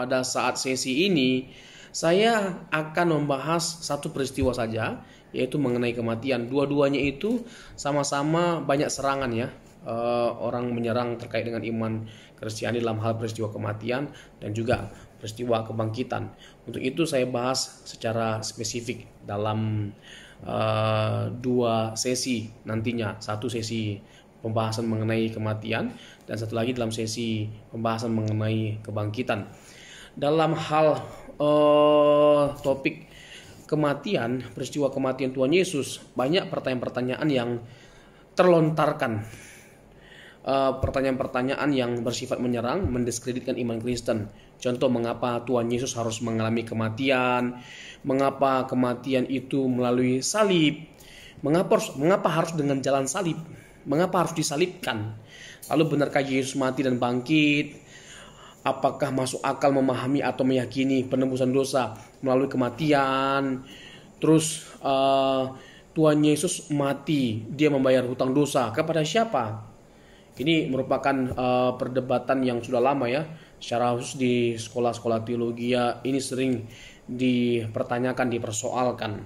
pada saat sesi ini saya akan membahas satu peristiwa saja, yaitu mengenai kematian. Dua-duanya itu sama-sama banyak serangan ya. Orang menyerang terkait dengan iman Kristiani dalam hal peristiwa kematian dan juga peristiwa kebangkitan. Untuk itu saya bahas secara spesifik dalam dua sesi nantinya. Satu sesi pembahasan mengenai kematian dan satu lagi dalam sesi pembahasan mengenai kebangkitan. Dalam hal topik kematian, peristiwa kematian Tuhan Yesus, banyak pertanyaan-pertanyaan yang terlontarkan. Pertanyaan-pertanyaan yang bersifat menyerang, mendiskreditkan iman Kristen. Contoh, mengapa Tuhan Yesus harus mengalami kematian? Mengapa kematian itu melalui salib? Mengapa harus dengan jalan salib? Mengapa harus disalibkan? Lalu benarkah Yesus mati dan bangkit? Apakah masuk akal memahami atau meyakini penebusan dosa melalui kematian? Terus Tuhan Yesus mati, dia membayar hutang dosa kepada siapa? Ini merupakan perdebatan yang sudah lama ya. Secara khusus di sekolah-sekolah teologi ya, ini sering dipertanyakan, dipersoalkan.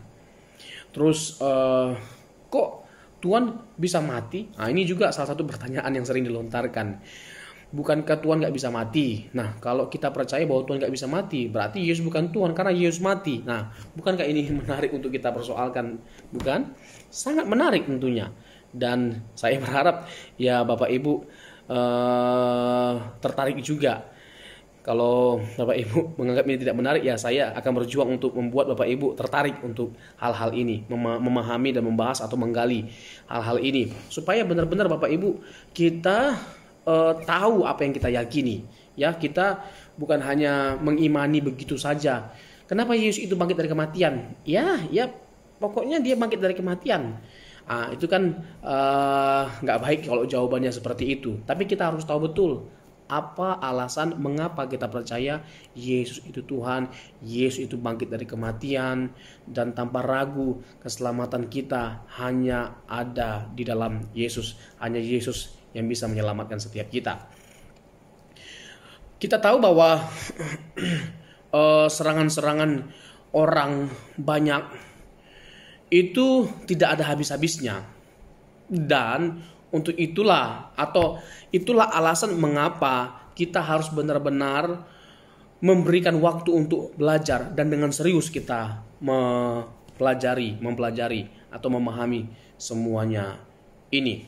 Terus kok Tuhan bisa mati? Nah, ini juga salah satu pertanyaan yang sering dilontarkan. Bukankah Tuhan gak bisa mati? Nah, kalau kita percaya bahwa Tuhan gak bisa mati, berarti Yesus bukan Tuhan karena Yesus mati. Nah, bukankah ini menarik untuk kita persoalkan? Bukan? Sangat menarik tentunya. Dan saya berharap ya Bapak Ibu tertarik juga. Kalau Bapak Ibu menganggap ini tidak menarik, ya saya akan berjuang untuk membuat Bapak Ibu tertarik untuk hal-hal ini, memahami dan membahas atau menggali hal-hal ini, supaya benar-benar Bapak Ibu kita tahu apa yang kita yakini. Ya, kita bukan hanya mengimani begitu saja. Kenapa Yesus itu bangkit dari kematian? Ya pokoknya dia bangkit dari kematian. Itu kan nggak baik kalau jawabannya seperti itu. Tapi kita harus tahu betul apa alasan mengapa kita percaya Yesus itu Tuhan, Yesus itu bangkit dari kematian, dan tanpa ragu keselamatan kita hanya ada di dalam Yesus. Hanya Yesus yang bisa menyelamatkan setiap kita. Kita tahu bahwa serangan-serangan orang banyak itu tidak ada habis-habisnya. Dan untuk itulah alasan mengapa kita harus benar-benar memberikan waktu untuk belajar dan dengan serius kita mempelajari atau memahami semuanya ini.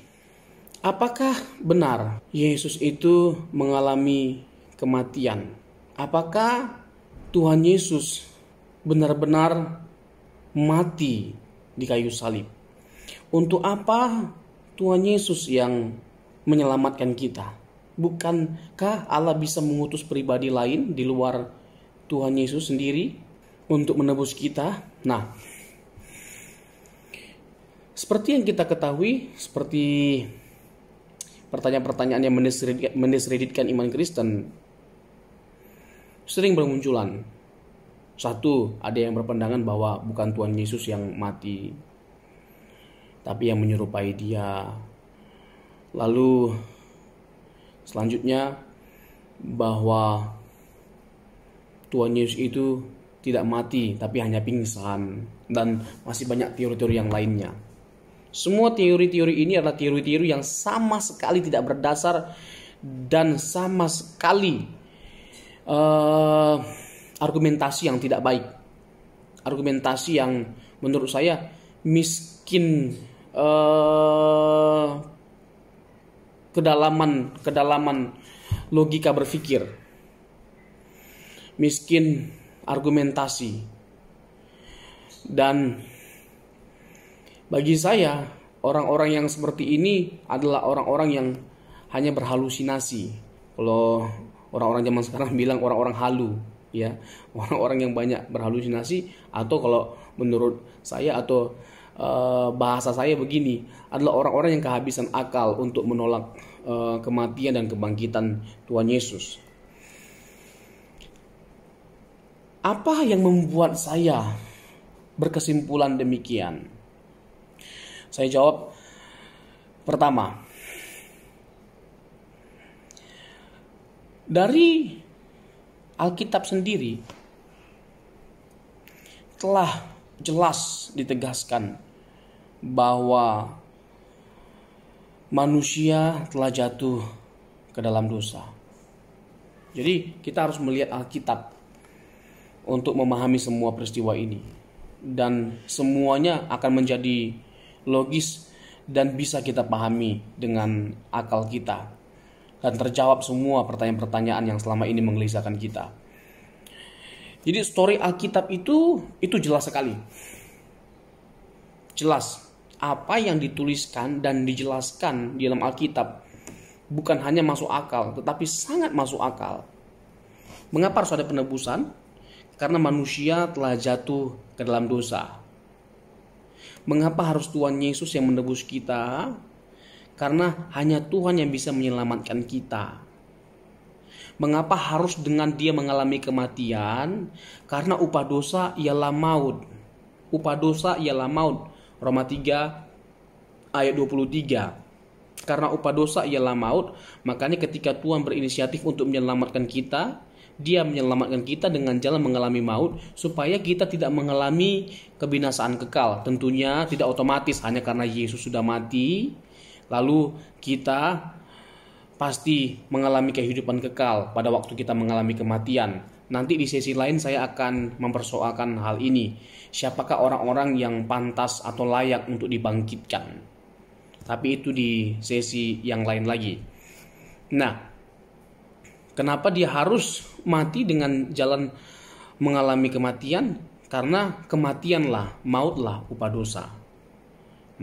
Apakah benar Yesus itu mengalami kematian? Apakah Tuhan Yesus benar-benar mati di kayu salib? Untuk apa Tuhan Yesus yang menyelamatkan kita? Bukankah Allah bisa mengutus pribadi lain di luar Tuhan Yesus sendiri untuk menebus kita? Nah, seperti yang kita ketahui, seperti pertanyaan-pertanyaan yang mendiskreditkan iman Kristen sering bermunculan. Satu, ada yang berpandangan bahwa bukan Tuhan Yesus yang mati, tapi yang menyerupai dia. Lalu selanjutnya bahwa Tuhan Yesus itu tidak mati, tapi hanya pingsan. Dan masih banyak teori-teori yang lainnya. Semua teori-teori ini adalah teori-teori yang sama sekali tidak berdasar dan sama sekali argumentasi yang tidak baik, argumentasi yang menurut saya miskin kedalaman logika berpikir, miskin argumentasi. Dan bagi saya orang-orang yang seperti ini adalah orang-orang yang hanya berhalusinasi. Kalau orang-orang zaman sekarang bilang orang-orang halu, ya, orang-orang yang banyak berhalusinasi, atau kalau menurut saya atau bahasa saya begini, adalah orang-orang yang kehabisan akal untuk menolak kematian dan kebangkitan Tuhan Yesus. Apa yang membuat saya berkesimpulan demikian? Saya jawab, pertama, dari Alkitab sendiri telah jelas ditegaskan bahwa manusia telah jatuh ke dalam dosa. Jadi kita harus melihat Alkitab untuk memahami semua peristiwa ini. Dan semuanya akan menjadi logis dan bisa kita pahami dengan akal kita. Dan terjawab semua pertanyaan-pertanyaan yang selama ini menggelisahkan kita. Jadi story Alkitab itu jelas sekali. Jelas apa yang dituliskan dan dijelaskan di dalam Alkitab bukan hanya masuk akal, tetapi sangat masuk akal. Mengapa harus ada penebusan? Karena manusia telah jatuh ke dalam dosa. Mengapa harus Tuhan Yesus yang menebus kita? Karena hanya Tuhan yang bisa menyelamatkan kita. Mengapa harus dengan dia mengalami kematian? Karena upah dosa ialah maut. Upah dosa ialah maut. Roma 3 ayat 23. Karena upah dosa ialah maut, makanya ketika Tuhan berinisiatif untuk menyelamatkan kita, dia menyelamatkan kita dengan jalan mengalami maut, supaya kita tidak mengalami kebinasaan kekal. Tentunya tidak otomatis hanya karena Yesus sudah mati, lalu kita pasti mengalami kehidupan kekal pada waktu kita mengalami kematian. Nanti di sesi lain saya akan mempersoalkan hal ini. Siapakah orang-orang yang pantas atau layak untuk dibangkitkan? Tapi itu di sesi yang lain lagi. Nah, kenapa dia harus mati dengan jalan mengalami kematian? Karena kematianlah, mautlah upah dosa.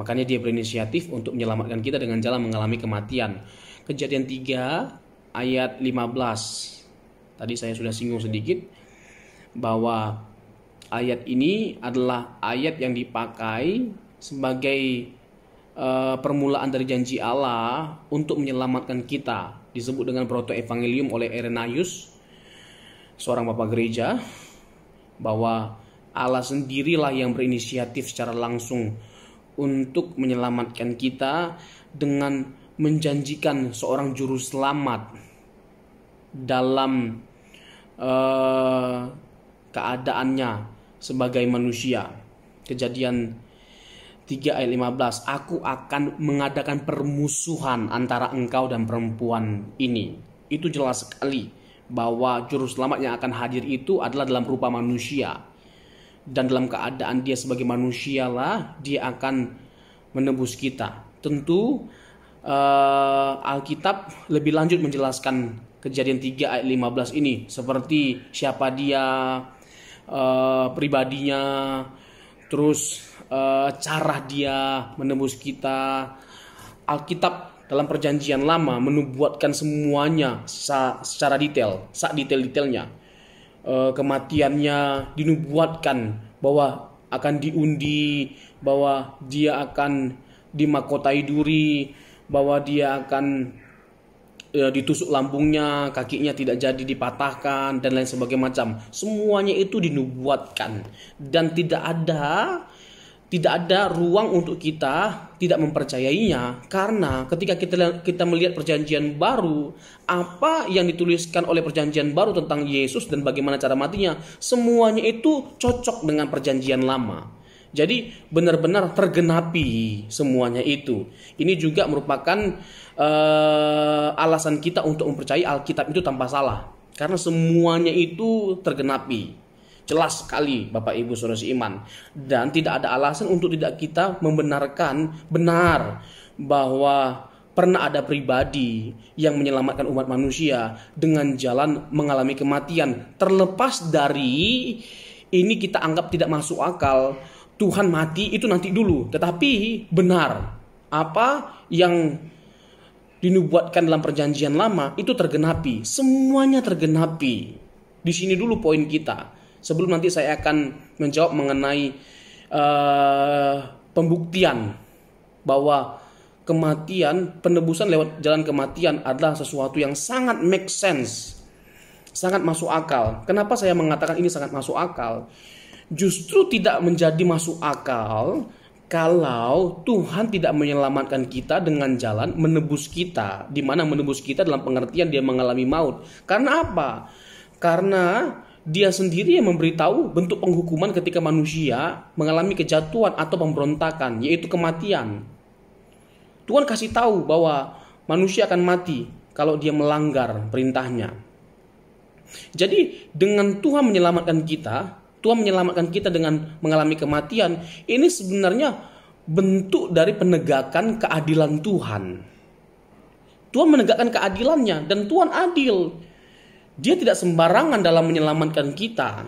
Makanya dia berinisiatif untuk menyelamatkan kita dengan jalan mengalami kematian. Kejadian 3 ayat 15. Tadi saya sudah singgung sedikit bahwa ayat ini adalah ayat yang dipakai sebagai permulaan dari janji Allah untuk menyelamatkan kita. Disebut dengan proto-evangelium oleh Irenaeus, seorang bapak gereja, bahwa Allah sendirilah yang berinisiatif secara langsung untuk menyelamatkan kita dengan menjanjikan seorang juru selamat dalam keadaannya sebagai manusia. Kejadian 3 ayat 15, aku akan mengadakan permusuhan antara engkau dan perempuan ini. Itu jelas sekali bahwa juru selamat yang akan hadir itu adalah dalam rupa manusia. Dan dalam keadaan dia sebagai manusia lah dia akan menebus kita. Tentu Alkitab lebih lanjut menjelaskan Kejadian 3 ayat 15 ini, seperti siapa dia, pribadinya, terus cara dia menebus kita. Alkitab dalam perjanjian lama menubuatkan semuanya secara detail, detail-detailnya. Kematiannya dinubuatkan bahwa akan diundi, bahwa dia akan dimahkotai duri, bahwa dia akan ditusuk lambungnya, kakinya tidak jadi dipatahkan, dan lain sebagainya macam. Semuanya itu dinubuatkan, dan tidak ada ruang untuk kita tidak mempercayainya, karena ketika kita melihat perjanjian baru, apa yang dituliskan oleh perjanjian baru tentang Yesus dan bagaimana cara matinya, semuanya itu cocok dengan perjanjian lama. Jadi benar-benar tergenapi semuanya itu. Ini juga merupakan alasan kita untuk mempercayai Alkitab itu tanpa salah, karena semuanya itu tergenapi. Jelas sekali Bapak Ibu Saudara seiman. Dan tidak ada alasan untuk tidak kita membenarkan benar bahwa pernah ada pribadi yang menyelamatkan umat manusia dengan jalan mengalami kematian. Terlepas dari ini kita anggap tidak masuk akal, Tuhan mati itu nanti dulu. Tetapi benar, apa yang dinubuatkan dalam perjanjian lama itu tergenapi. Semuanya tergenapi. Di sini dulu poin kita. Sebelum nanti saya akan menjawab mengenai pembuktian bahwa kematian, penebusan lewat jalan kematian adalah sesuatu yang sangat make sense, sangat masuk akal. Kenapa saya mengatakan ini sangat masuk akal? Justru tidak menjadi masuk akal kalau Tuhan tidak menyelamatkan kita dengan jalan menebus kita, di mana menebus kita dalam pengertian dia mengalami maut. Karena apa? Karena dia sendiri yang memberitahu bentuk penghukuman ketika manusia mengalami kejatuhan atau pemberontakan, yaitu kematian. Tuhan kasih tahu bahwa manusia akan mati kalau dia melanggar perintahnya. Jadi dengan Tuhan menyelamatkan kita dengan mengalami kematian, ini sebenarnya bentuk dari penegakan keadilan Tuhan. Tuhan menegakkan keadilannya dan Tuhan adil. Dia tidak sembarangan dalam menyelamatkan kita.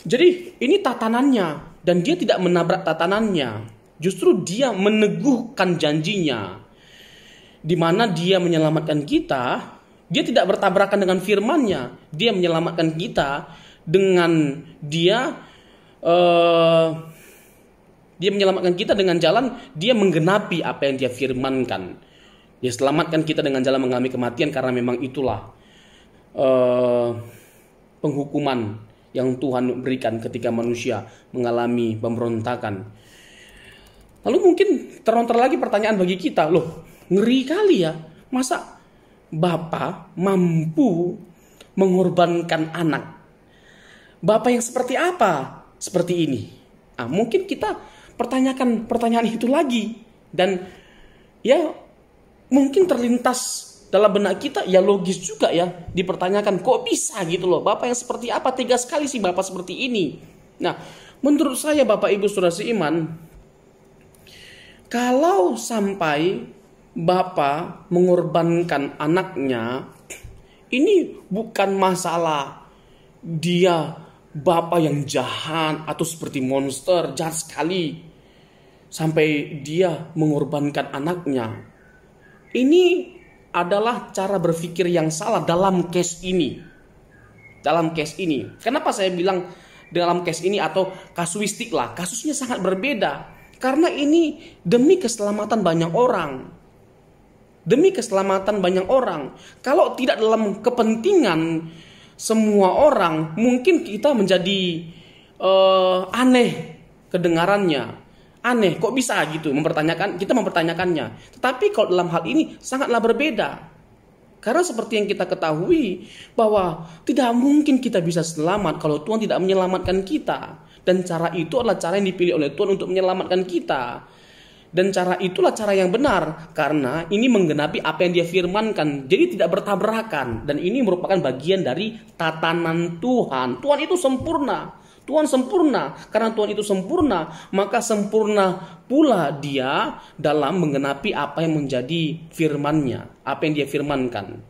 Jadi ini tatanannya dan dia tidak menabrak tatanannya. Justru dia meneguhkan janjinya. Di mana dia menyelamatkan kita, dia tidak bertabrakan dengan firman-Nya. Dia menyelamatkan kita dengan dia menyelamatkan kita dengan jalan dia menggenapi apa yang dia firmankan. Dia selamatkan kita dengan jalan mengalami kematian karena memang itulah penghukuman yang Tuhan berikan ketika manusia mengalami pemberontakan. Lalu mungkin terlontar lagi pertanyaan bagi kita, loh ngeri kali ya, masa Bapa mampu mengorbankan anak? Bapa yang seperti apa seperti ini? Mungkin kita pertanyakan pertanyaan itu lagi. Dan ya mungkin terlintas dalam benak kita, ya logis juga ya dipertanyakan, kok bisa gitu loh, Bapak yang seperti apa, tega sekali sih Bapak seperti ini. Nah, menurut saya Bapak Ibu Saudara seiman, kalau sampai Bapak mengorbankan anaknya, ini bukan masalah dia Bapak yang jahat atau seperti monster, jahat sekali sampai dia mengorbankan anaknya. Ini adalah cara berpikir yang salah dalam case ini. Dalam case ini. Kenapa saya bilang dalam case ini atau kasuistik lah. Kasusnya sangat berbeda. Karena ini demi keselamatan banyak orang. Demi keselamatan banyak orang. Kalau tidak dalam kepentingan semua orang, mungkin kita menjadi aneh kedengarannya. Aneh, kok bisa gitu kita mempertanyakannya. Tetapi kalau dalam hal ini sangatlah berbeda. Karena seperti yang kita ketahui bahwa tidak mungkin kita bisa selamat kalau Tuhan tidak menyelamatkan kita. Dan cara itu adalah cara yang dipilih oleh Tuhan untuk menyelamatkan kita. Dan cara itulah cara yang benar. Karena ini menggenapi apa yang dia firmankan. Jadi tidak bertabrakan. Dan ini merupakan bagian dari tatanan Tuhan. Tuhan itu sempurna. Tuhan sempurna. Karena Tuhan itu sempurna, maka sempurna pula dia dalam menggenapi apa yang menjadi firman-Nya, apa yang dia firmankan.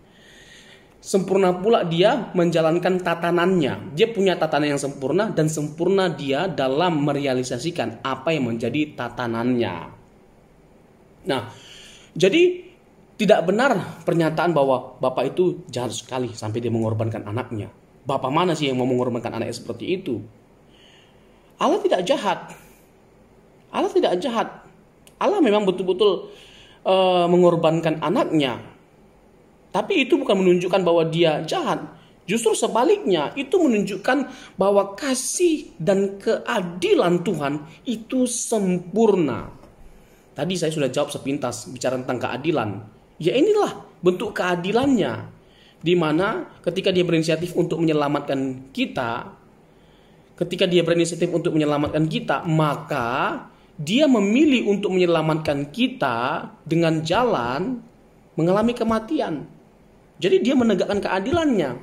Sempurna pula dia menjalankan tatanannya. Dia punya tatanan yang sempurna dan sempurna dia dalam merealisasikan apa yang menjadi tatanannya. Nah, jadi tidak benar pernyataan bahwa Bapak itu jahat sekali sampai dia mengorbankan anaknya. Bapak mana sih yang mau mengorbankan anaknya seperti itu? Allah tidak jahat. Allah tidak jahat. Allah memang betul-betul mengorbankan anaknya. Tapi itu bukan menunjukkan bahwa dia jahat. Justru sebaliknya, itu menunjukkan bahwa kasih dan keadilan Tuhan itu sempurna. Tadi saya sudah jawab sepintas bicara tentang keadilan. Ya inilah bentuk keadilannya. Di mana ketika dia berinisiatif untuk menyelamatkan kita, maka dia memilih untuk menyelamatkan kita dengan jalan mengalami kematian. Jadi dia menegakkan keadilannya.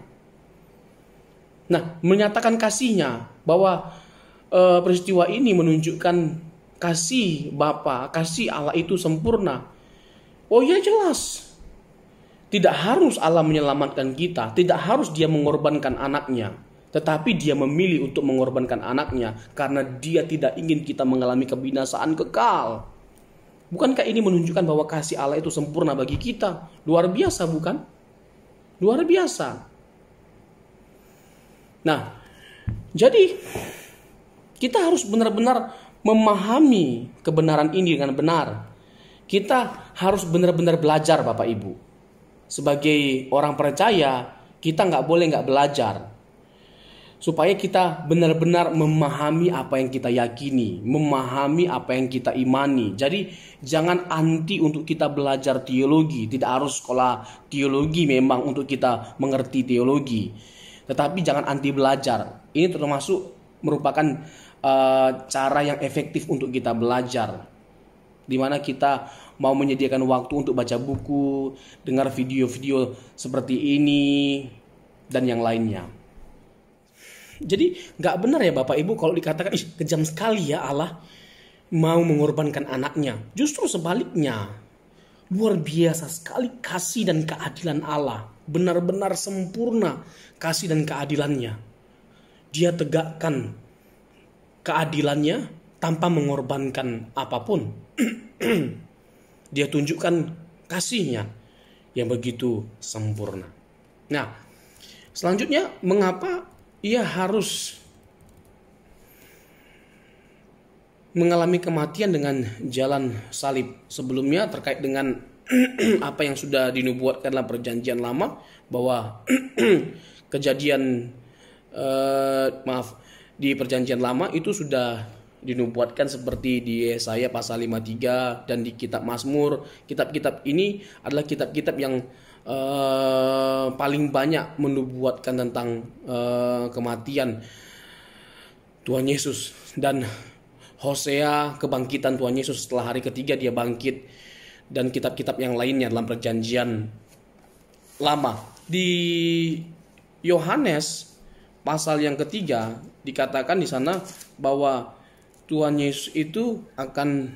Nah, menyatakan kasihnya bahwa peristiwa ini menunjukkan kasih Bapa, kasih Allah itu sempurna. Oh ya jelas. Tidak harus Allah menyelamatkan kita, tidak harus dia mengorbankan anaknya. Tetapi dia memilih untuk mengorbankan anaknya karena dia tidak ingin kita mengalami kebinasaan kekal. Bukankah ini menunjukkan bahwa kasih Allah itu sempurna bagi kita? Luar biasa bukan? Luar biasa. Nah, jadi kita harus benar-benar memahami kebenaran ini dengan benar. Kita harus benar-benar belajar Bapak Ibu. Sebagai orang percaya, kita nggak boleh nggak belajar. supaya kita benar-benar memahami apa yang kita yakini, memahami apa yang kita imani. Jadi jangan anti untuk kita belajar teologi. Tidak harus sekolah teologi memang untuk kita mengerti teologi, tetapi jangan anti belajar. Ini termasuk merupakan cara yang efektif untuk kita belajar, di mana kita mau menyediakan waktu untuk baca buku, dengar video-video seperti ini, dan yang lainnya. Jadi nggak benar ya Bapak Ibu kalau dikatakan kejam sekali ya Allah mau mengorbankan anaknya. Justru sebaliknya, luar biasa sekali kasih dan keadilan Allah. Benar-benar sempurna kasih dan keadilannya. Dia tegakkan keadilannya tanpa mengorbankan apapun. Dia tunjukkan kasihnya yang begitu sempurna. Nah, selanjutnya mengapa ia harus mengalami kematian dengan jalan salib? Sebelumnya terkait dengan apa yang sudah dinubuatkan dalam perjanjian lama, bahwa kejadian di perjanjian lama itu sudah dinubuatkan seperti di Yesaya pasal 53 dan di kitab Mazmur. Kitab-kitab ini adalah kitab-kitab yang paling banyak menubuatkan tentang kematian Tuhan Yesus, dan Hosea kebangkitan Tuhan Yesus setelah hari ketiga dia bangkit, dan kitab-kitab yang lainnya dalam perjanjian lama. Di Yohanes pasal yang ketiga dikatakan di sana bahwa Tuhan Yesus itu akan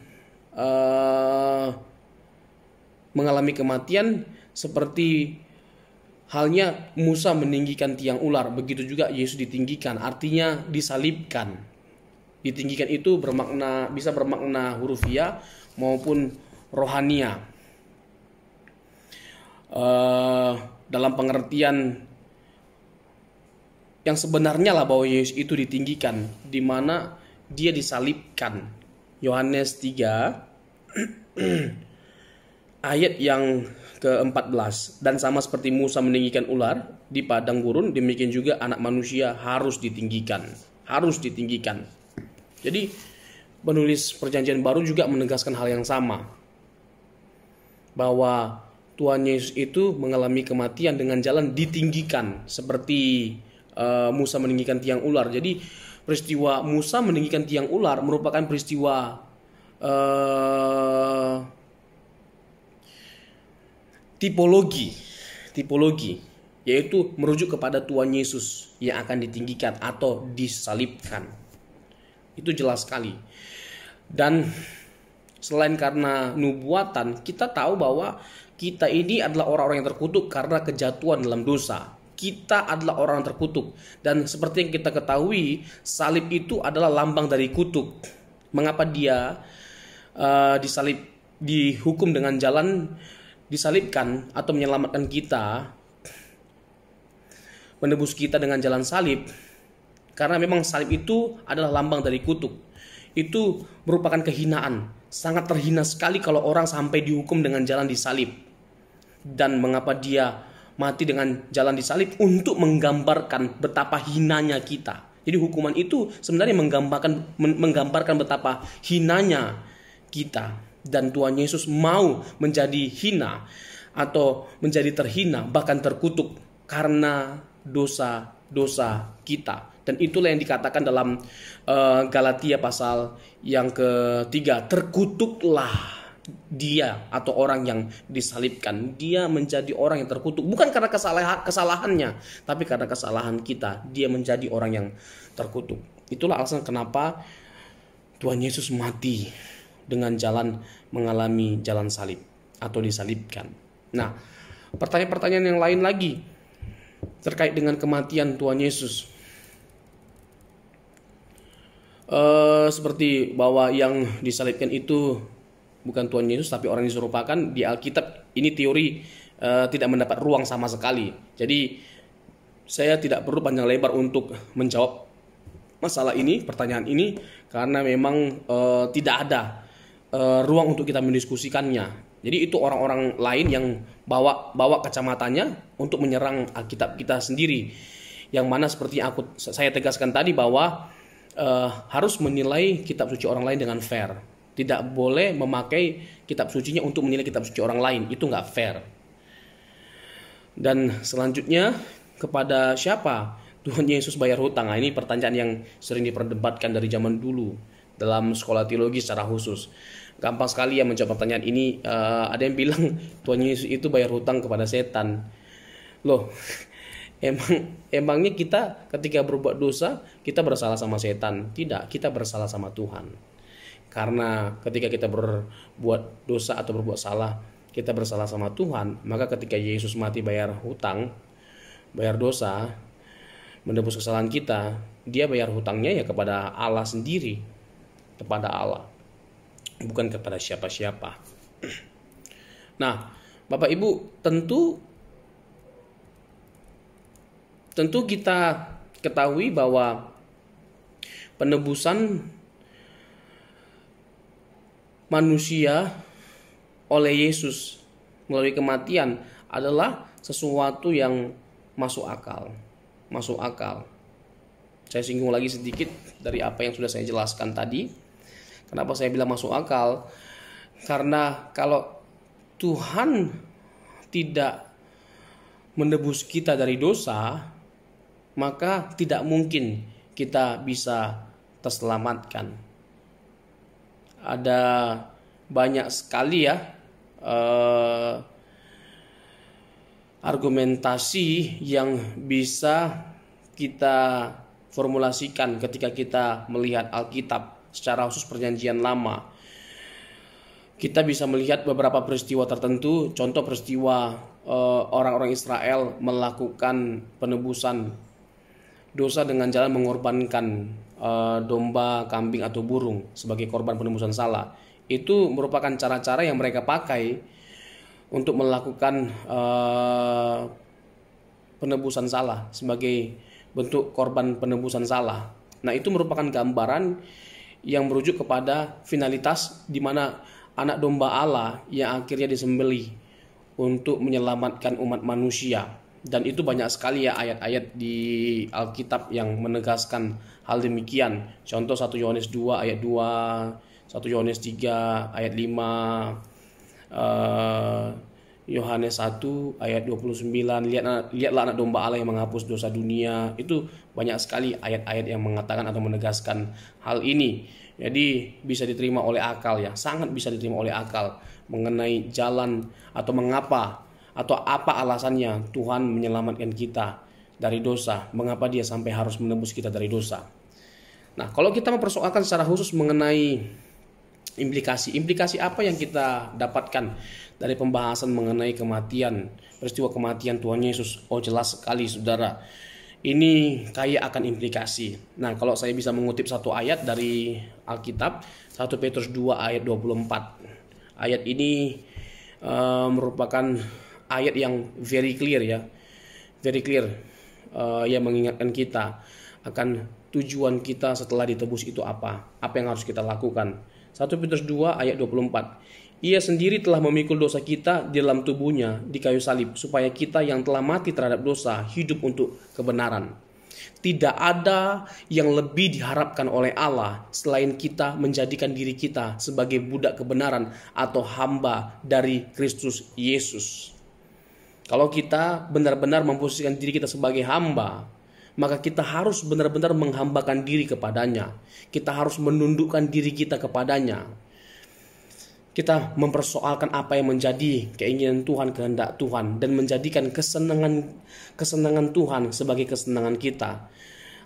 mengalami kematian seperti halnya Musa meninggikan tiang ular, begitu juga Yesus ditinggikan, artinya disalibkan. Ditinggikan itu bisa bermakna hurufiah maupun rohania. Dalam pengertian yang sebenarnya lah bahwa Yesus itu ditinggikan, di mana dia disalibkan. Yohanes 3 ayat yang ke-14, dan sama seperti Musa meninggikan ular di padang gurun, demikian juga anak manusia harus ditinggikan. Jadi penulis perjanjian baru juga menegaskan hal yang sama, bahwa Tuhan Yesus itu mengalami kematian dengan jalan ditinggikan seperti Musa meninggikan tiang ular. Jadi peristiwa Musa meninggikan tiang ular merupakan peristiwa tipologi, yaitu merujuk kepada Tuhan Yesus yang akan ditinggikan atau disalibkan. Itu jelas sekali. Dan selain karena nubuatan, kita tahu bahwa kita ini adalah orang-orang yang terkutuk karena kejatuhan dalam dosa. Kita adalah orang yang terkutuk, dan seperti yang kita ketahui, salib itu adalah lambang dari kutuk. Mengapa dia dihukum dengan jalan disalibkan atau menyelamatkan kita, menebus kita dengan jalan salib? Karena memang salib itu adalah lambang dari kutuk. Itu merupakan kehinaan. Sangat terhina sekali kalau orang sampai dihukum dengan jalan disalib. Dan mengapa dia mati dengan jalan disalib? Untuk menggambarkan betapa hinanya kita. Jadi hukuman itu sebenarnya menggambarkan betapa hinanya kita. Dan Tuhan Yesus mau menjadi hina atau menjadi terhina, bahkan terkutuk karena dosa-dosa kita. Dan itulah yang dikatakan dalam Galatia pasal yang ketiga, terkutuklah dia atau orang yang disalibkan. Dia menjadi orang yang terkutuk, bukan karena kesalahannya, tapi karena kesalahan kita. Dia menjadi orang yang terkutuk. Itulah alasan kenapa Tuhan Yesus mati dengan jalan mengalami jalan salib atau disalibkan. Nah, pertanyaan-pertanyaan yang lain lagi terkait dengan kematian Tuhan Yesus. Seperti bahwa yang disalibkan itu bukan Tuhan Yesus tapi orang yang diserupakan. Di Alkitab ini teori tidak mendapat ruang sama sekali. Jadi saya tidak perlu panjang lebar untuk menjawab masalah ini, pertanyaan ini, karena memang tidak ada ruang untuk kita mendiskusikannya. Jadi itu orang-orang lain yang bawa kacamatanya untuk menyerang Alkitab kita sendiri, yang mana seperti yang saya tegaskan tadi bahwa harus menilai kitab suci orang lain dengan fair. Tidak boleh memakai kitab sucinya untuk menilai kitab suci orang lain, itu nggak fair. Dan selanjutnya, kepada siapa Tuhan Yesus bayar hutang? Nah, ini pertanyaan yang sering diperdebatkan dari zaman dulu dalam sekolah teologi secara khusus. Gampang sekali ya menjawab pertanyaan ini. Ada yang bilang Tuhan Yesus itu bayar hutang kepada setan. Loh, emangnya kita ketika berbuat dosa kita bersalah sama setan? Tidak, kita bersalah sama Tuhan. Karena ketika kita berbuat dosa atau berbuat salah, kita bersalah sama Tuhan. Maka ketika Yesus mati bayar hutang, bayar dosa, menebus kesalahan kita, dia bayar hutangnya ya kepada Allah sendiri, kepada Allah, bukan kepada siapa-siapa. Nah, Bapak Ibu, tentu kita ketahui bahwa penebusan manusia oleh Yesus melalui kematian adalah sesuatu yang masuk akal. Saya singgung lagi sedikit dari apa yang sudah saya jelaskan tadi. Kenapa saya bilang masuk akal? Karena kalau Tuhan tidak menebus kita dari dosa, maka tidak mungkin kita bisa terselamatkan. Ada banyak sekali ya argumentasi yang bisa kita formulasikan ketika kita melihat Alkitab secara khusus Perjanjian Lama. Kita bisa melihat beberapa peristiwa tertentu, contoh peristiwa orang-orang Israel melakukan penebusan dosa dengan jalan mengorbankan domba, kambing atau burung sebagai korban penebusan salah. Itu merupakan cara-cara yang mereka pakai untuk melakukan penebusan salah sebagai bentuk korban penebusan salah. Nah, itu merupakan gambaran yang merujuk kepada finalitas di mana anak domba Allah yang akhirnya disembelih untuk menyelamatkan umat manusia. Dan itu banyak sekali ya ayat-ayat di Alkitab yang menegaskan hal demikian. Contoh 1 Yohanes 2 ayat 2, 1 Yohanes 3 ayat 5, Yohanes 1 ayat 29, lihatlah anak domba Allah yang menghapus dosa dunia. Itu banyak sekali ayat-ayat yang mengatakan atau menegaskan hal ini. Jadi bisa diterima oleh akal ya, sangat bisa diterima oleh akal mengenai jalan atau mengapa atau apa alasannya Tuhan menyelamatkan kita dari dosa, mengapa dia sampai harus menebus kita dari dosa. Nah, kalau kita mempersoalkan secara khusus mengenai implikasi apa yang kita dapatkan dari pembahasan mengenai kematian, peristiwa kematian Tuhan Yesus, oh jelas sekali saudara, ini kaya akan implikasi. Nah, kalau saya bisa mengutip satu ayat dari Alkitab, 1 Petrus 2 ayat 24. Ayat ini merupakan ayat yang very clear ya, yang mengingatkan kita akan tujuan kita setelah ditebus itu apa yang harus kita lakukan. 1 Petrus 2 ayat 24. Ia sendiri telah memikul dosa kita di dalam tubuhnya di kayu salib, supaya kita yang telah mati terhadap dosa hidup untuk kebenaran. Tidak ada yang lebih diharapkan oleh Allah selain kita menjadikan diri kita sebagai budak kebenaran atau hamba dari Kristus Yesus. Kalau kita benar-benar memposisikan diri kita sebagai hamba, maka kita harus benar-benar menghambakan diri kepadanya. Kita harus menundukkan diri kita kepadanya. Kita mempersoalkan apa yang menjadi keinginan Tuhan, kehendak Tuhan, dan menjadikan kesenangan Tuhan sebagai kesenangan kita.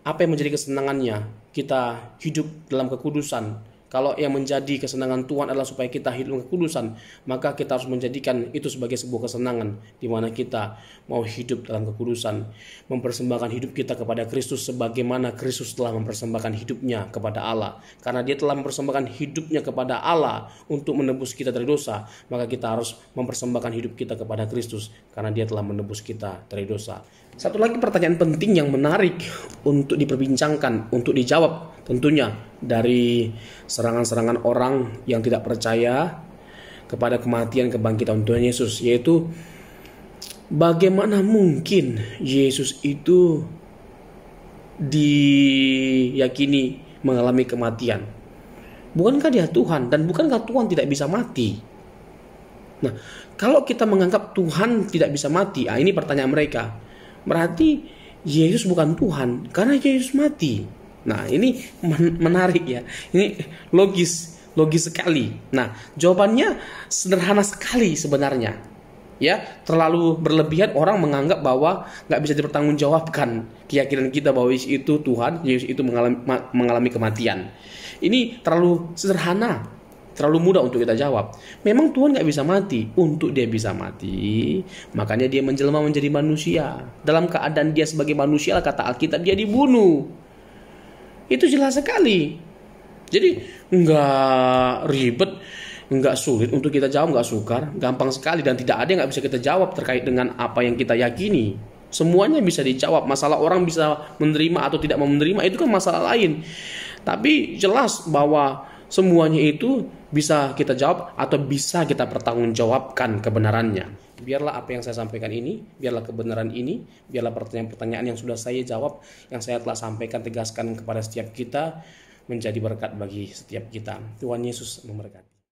Apa yang menjadi kesenangannya? Kita hidup dalam kekudusan. Kalau yang menjadi kesenangan Tuhan adalah supaya kita hidup dalam kekudusan, maka kita harus menjadikan itu sebagai sebuah kesenangan, di mana kita mau hidup dalam kekudusan, mempersembahkan hidup kita kepada Kristus sebagaimana Kristus telah mempersembahkan hidupnya kepada Allah. Karena dia telah mempersembahkan hidupnya kepada Allah untuk menebus kita dari dosa, maka kita harus mempersembahkan hidup kita kepada Kristus karena dia telah menebus kita dari dosa. Satu lagi pertanyaan penting yang menarik untuk diperbincangkan, untuk dijawab tentunya dari serangan-serangan orang yang tidak percaya kepada kematian kebangkitan Tuhan Yesus, yaitu bagaimana mungkin Yesus itu diyakini mengalami kematian? Bukankah dia Tuhan, dan bukankah Tuhan tidak bisa mati? Nah, kalau kita menganggap Tuhan tidak bisa mati, ini pertanyaan mereka. Berarti Yesus bukan Tuhan karena Yesus mati. Nah, ini menarik ya. Ini logis sekali. Nah, jawabannya sederhana sekali sebenarnya. Ya, terlalu berlebihan orang menganggap bahwa nggak bisa dipertanggungjawabkan keyakinan kita bahwa Yesus itu Tuhan, Yesus itu mengalami kematian. Ini terlalu sederhana, terlalu mudah untuk kita jawab. Memang Tuhan nggak bisa mati. Untuk dia bisa mati, makanya dia menjelma menjadi manusia. Dalam keadaan dia sebagai manusia, kata Alkitab, dia dibunuh. Itu jelas sekali. Jadi nggak ribet, nggak sulit untuk kita jawab, nggak sukar, gampang sekali, dan tidak ada yang nggak bisa kita jawab terkait dengan apa yang kita yakini. Semuanya bisa dijawab. Masalah orang bisa menerima atau tidak mau menerima itu kan masalah lain. Tapi jelas bahwa semuanya itu bisa kita jawab atau bisa kita pertanggungjawabkan kebenarannya. Biarlah apa yang saya sampaikan ini, biarlah kebenaran ini, biarlah pertanyaan-pertanyaan yang sudah saya jawab, yang saya telah sampaikan, tegaskan kepada setiap kita, menjadi berkat bagi setiap kita. Tuhan Yesus memberkati.